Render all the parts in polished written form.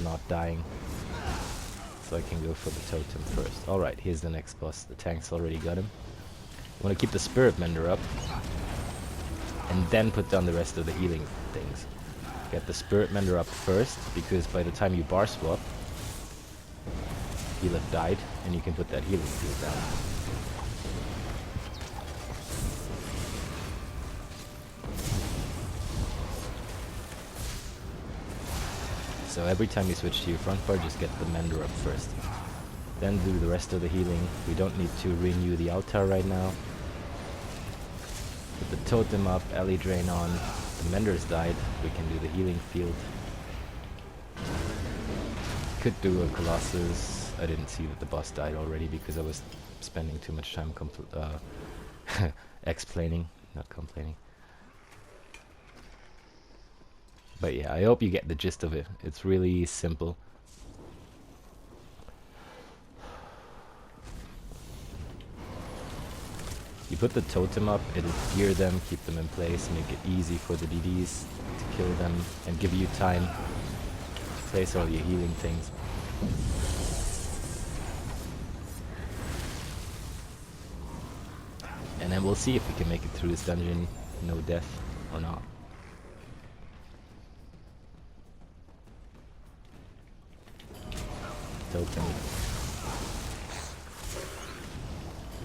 not dying. So I can go for the totem first. Alright, here's the next boss. The tank's already got him. I want to keep the Spirit Mender up. And then put down the rest of the healing things. Get the Spirit Mender up first, because by the time you bar swap, he'll have died, and you can put that healing field down. So every time you switch to your front bar, just get the Mender up first. Then do the rest of the healing. We don't need to renew the altar right now. Put the totem up, Alley Drain on. The Mender's died. We can do the healing field. Could do a Colossus. I didn't see that the boss died already because I was spending too much time explaining, not complaining. But yeah, I hope you get the gist of it. It's really simple. You put the totem up, it'll fear them, keep them in place, make it easy for the DDs to kill them, and give you time to place all your healing things. And then we'll see if we can make it through this dungeon, no death or not. Totem.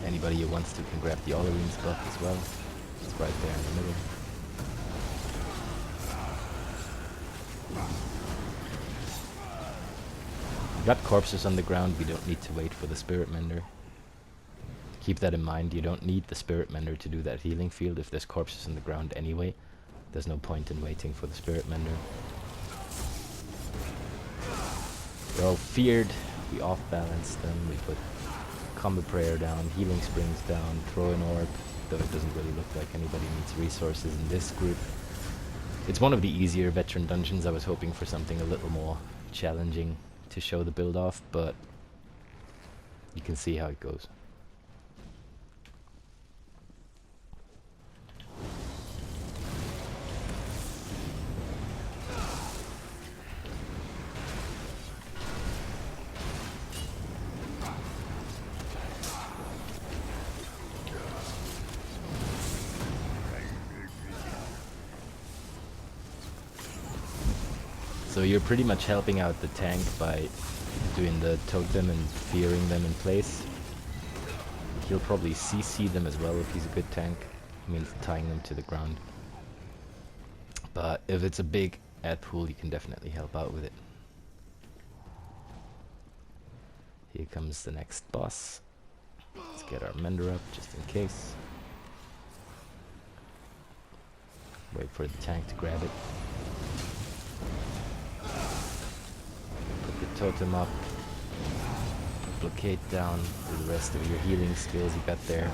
Anybody who wants to can grab the Olarine's buff as well. It's right there in the middle. We got corpses on the ground, we don't need to wait for the Spirit Mender. Keep that in mind, you don't need the Spirit Mender to do that healing field if there's corpses on the ground anyway. There's no point in waiting for the Spirit Mender. They're all feared, we off-balance them, we put Combo Prayer down, Healing Springs down, throw an orb, though it doesn't really look like anybody needs resources in this group. It's one of the easier veteran dungeons. I was hoping for something a little more challenging to show the build off, but you can see how it goes. So you're pretty much helping out the tank by doing the totem and fearing them in place. He'll probably CC them as well if he's a good tank. I mean, tying them to the ground. But if it's a big ad pool, you can definitely help out with it. Here comes the next boss. Let's get our Mender up just in case. Wait for the tank to grab it. Totem up, blockade down, do the rest of your healing skills you got there.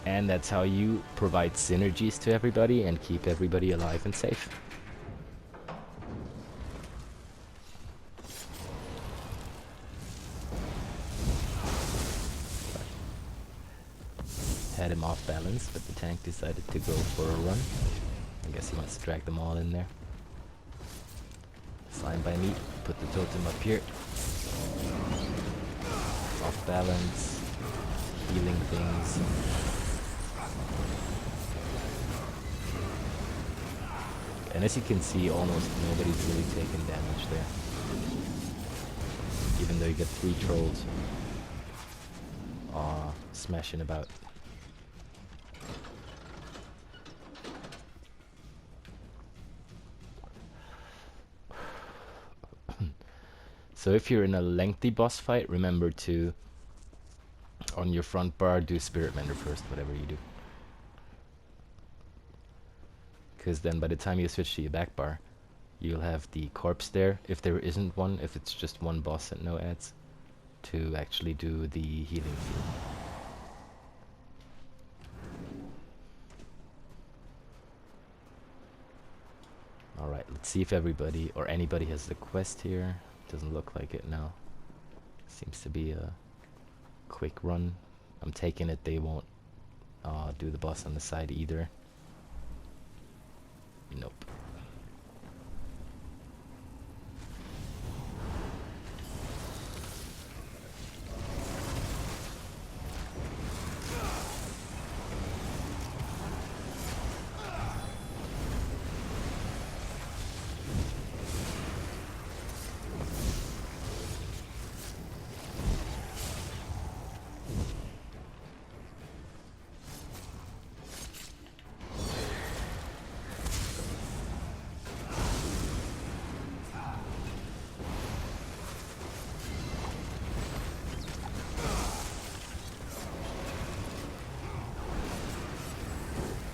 And that's how you provide synergies to everybody and keep everybody alive and safe. Had him off balance, but the tank decided to go for a run. I guess he wants to drag them all in there. Fine by me. Put the totem up here. Off balance. Healing things. And as you can see, almost nobody's really taken damage there. Even though you get 3 trolls smashing about. So if you're in a lengthy boss fight, remember to, on your front bar, do Spirit Mender first, whatever you do. Because then by the time you switch to your back bar, you'll have the corpse there, if there isn't one, if it's just one boss and no ads, to actually do the healing field. Let's see if everybody or anybody has the quest here. Doesn't look like it now. Seems to be a quick run. I'm taking it they won't do the boss on the side either. Nope.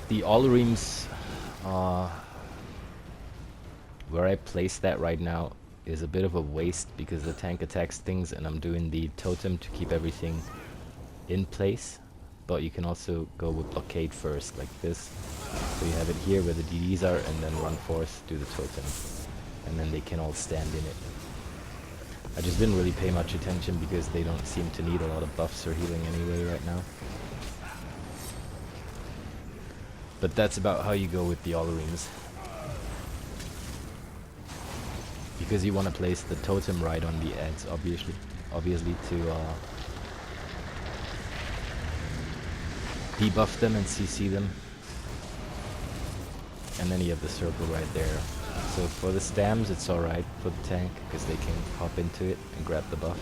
The Allreams, where I place that right now is a bit of a waste because the tank attacks things and I'm doing the totem to keep everything in place. But you can also go with blockade first, like this. So you have it here where the DDs are and then run forth, do the totem. And then they can all stand in it. I just didn't really pay much attention because they don't seem to need a lot of buffs or healing anyway right now. But that's about how you go with the Allreams. Because you want to place the totem right on the eggs, obviously to debuff them and CC them. And then you have the circle right there. So for the stams it's alright for the tank, because they can hop into it and grab the buff.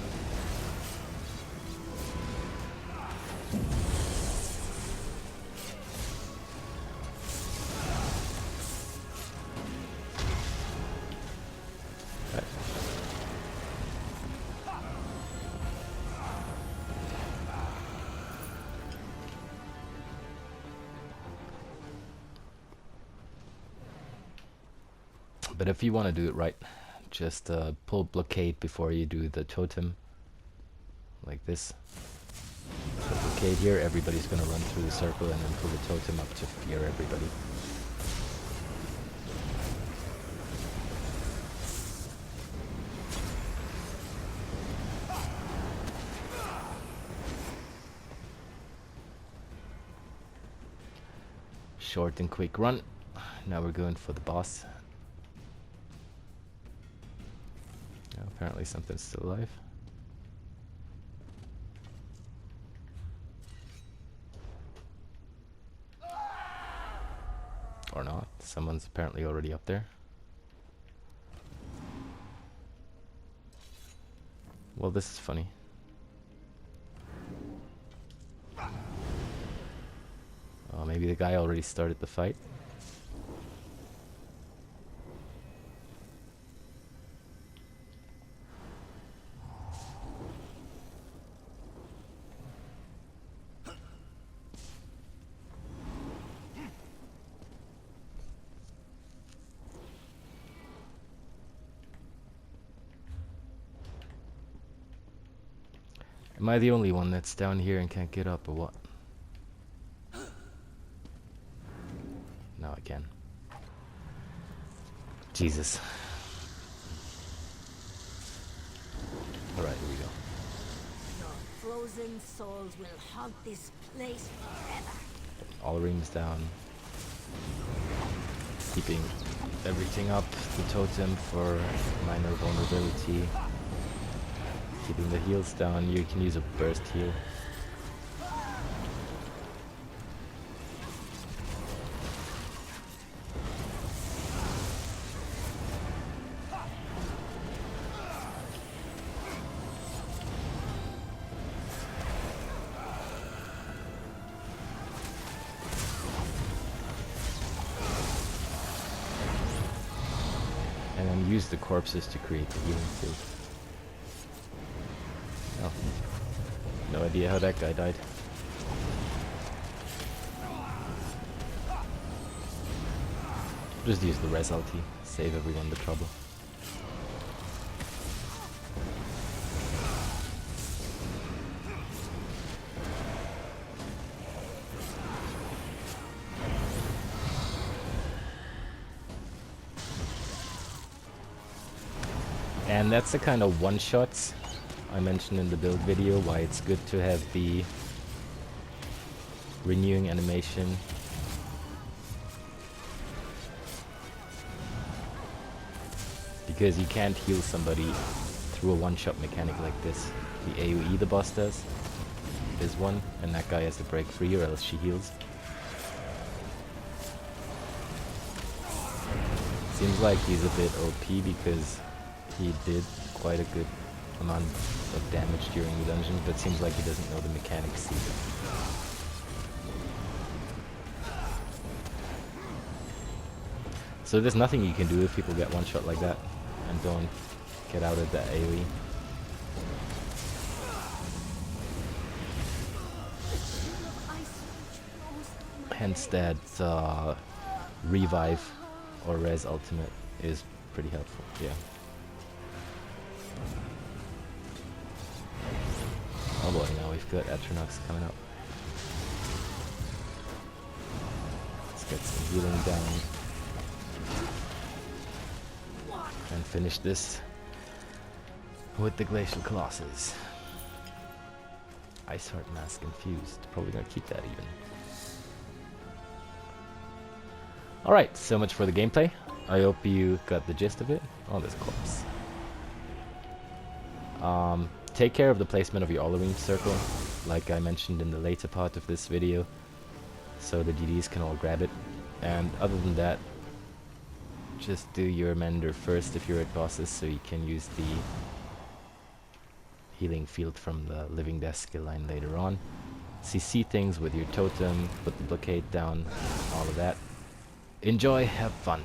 But if you want to do it right, just pull blockade before you do the totem, like this. So blockade here, everybody's going to run through the circle and then pull the totem up to fear everybody. Short and quick run. Now we're going for the boss. Apparently something's still alive. Or not. Someone's apparently already up there. Well, this is funny. Oh, maybe the guy already started the fight. Am I the only one that's down here and can't get up, or what? Now I can. Jesus. Alright, here we go. Your frozen souls will haunt this place forever. Allreams down. Keeping everything up. The totem for minor vulnerability. Keeping the heals down. You can use a burst heal. And then use the corpses to create the healing too. Oh. No idea how that guy died. Just use the res ulti. Save everyone the trouble. And that's the kind of one-shots I mentioned in the build video, why it's good to have the renewing animation. Because you can't heal somebody through a one-shot mechanic like this. The AoE the boss does is one, and that guy has to break free or else she heals. Seems like he's a bit OP because he did quite a good amount of damage during the dungeon, but seems like he doesn't know the mechanics either. So there's nothing you can do if people get one shot like that and don't get out of the AoE. Hence that revive or res ultimate is pretty helpful, yeah. Oh boy, now we've got Atronox coming up. Let's get some healing down and finish this with the Glacial Colossus. Ice Heart Mask infused. Probably gonna keep that even. Alright, so much for the gameplay. I hope you got the gist of it. Oh, this corpse. Take care of the placement of your Olorine circle, like I mentioned in the later part of this video, so the GDs can all grab it. And other than that, just do your Mender first if you're at bosses, so you can use the healing field from the Living Death skill line later on. CC things with your totem, put the blockade down, all of that. Enjoy, have fun.